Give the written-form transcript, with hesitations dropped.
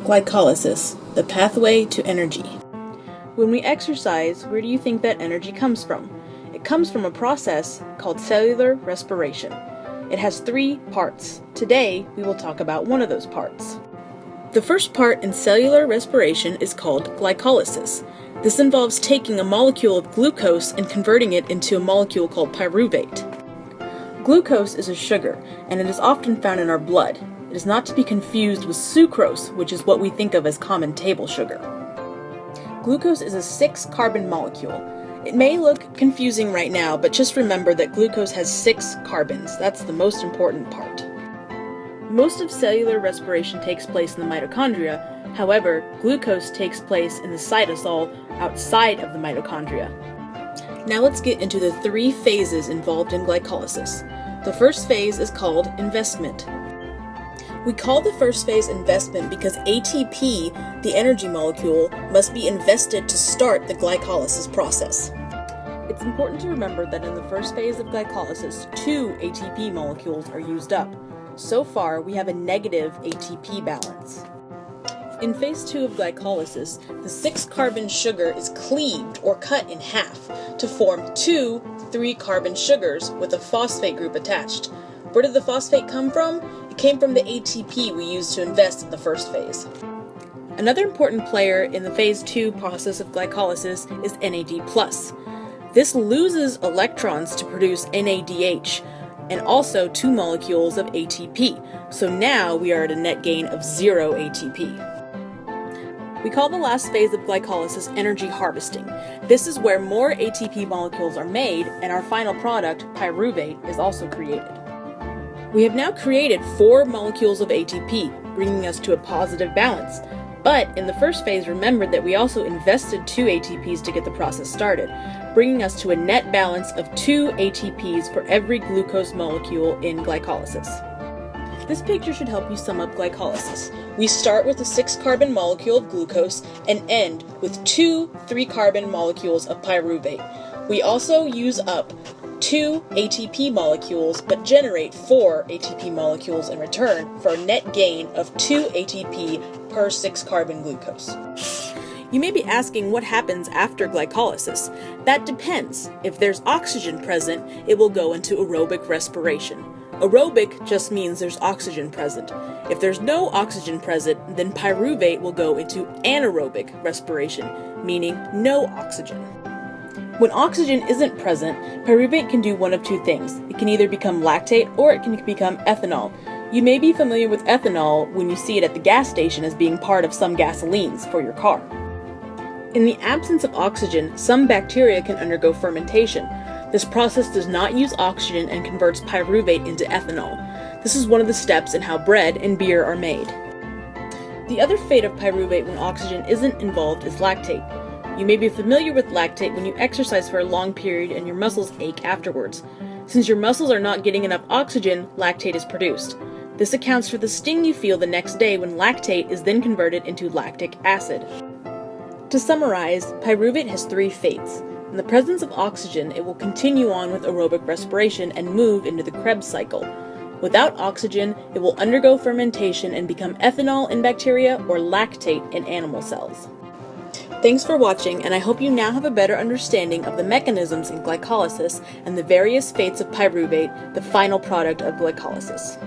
Glycolysis, the pathway to energy. When we exercise, where do you think that energy comes from? It comes from a process called cellular respiration. It has 3 parts. Today, we will talk about one of those parts. The first part in cellular respiration is called glycolysis. This involves taking a molecule of glucose and converting it into a molecule called pyruvate. Glucose is a sugar, and it is often found in our blood. It is not to be confused with sucrose, which is what we think of as common table sugar. Glucose is a 6-carbon molecule. It may look confusing right now, but just remember that glucose has 6 carbons. That's the most important part. Most of cellular respiration takes place in the mitochondria. However, glucose takes place in the cytosol outside of the mitochondria. Now let's get into the 3 phases involved in glycolysis. The first phase is called investment. We call the first phase investment because ATP, the energy molecule, must be invested to start the glycolysis process. It's important to remember that in the first phase of glycolysis, 2 ATP molecules are used up. So far, we have a negative ATP balance. In phase 2 of glycolysis, the 6-carbon sugar is cleaved or cut in half to form 2 3-carbon sugars with a phosphate group attached. Where did the phosphate come from? It came from the ATP we used to invest in the first phase. Another important player in the phase 2 process of glycolysis is NAD+. This loses electrons to produce NADH and also 2 molecules of ATP. So now we are at a net gain of 0 ATP. We call the last phase of glycolysis energy harvesting. This is where more ATP molecules are made and our final product, pyruvate, is also created. We have now created 4 molecules of ATP, bringing us to a positive balance. But in the first phase, remember that we also invested 2 ATPs to get the process started, bringing us to a net balance of 2 ATPs for every glucose molecule in glycolysis. This picture should help you sum up glycolysis. We start with a 6-carbon molecule of glucose and end with 2 3-carbon molecules of pyruvate. We also use up 2 ATP molecules but generate 4 ATP molecules in return for a net gain of 2 ATP per 6-carbon glucose. You may be asking what happens after glycolysis. That depends. If there's oxygen present, it will go into aerobic respiration. Aerobic just means there's oxygen present. If there's no oxygen present, then pyruvate will go into anaerobic respiration, meaning no oxygen. When oxygen isn't present, pyruvate can do one of 2 things. It can either become lactate or it can become ethanol. You may be familiar with ethanol when you see it at the gas station as being part of some gasolines for your car. In the absence of oxygen, some bacteria can undergo fermentation. This process does not use oxygen and converts pyruvate into ethanol. This is one of the steps in how bread and beer are made. The other fate of pyruvate when oxygen isn't involved is lactate. You may be familiar with lactate when you exercise for a long period and your muscles ache afterwards. Since your muscles are not getting enough oxygen, lactate is produced. This accounts for the sting you feel the next day when lactate is then converted into lactic acid. To summarize, pyruvate has 3 fates. In the presence of oxygen, it will continue on with aerobic respiration and move into the Krebs cycle. Without oxygen, it will undergo fermentation and become ethanol in bacteria or lactate in animal cells. Thanks for watching, and I hope you now have a better understanding of the mechanisms in glycolysis and the various fates of pyruvate, the final product of glycolysis.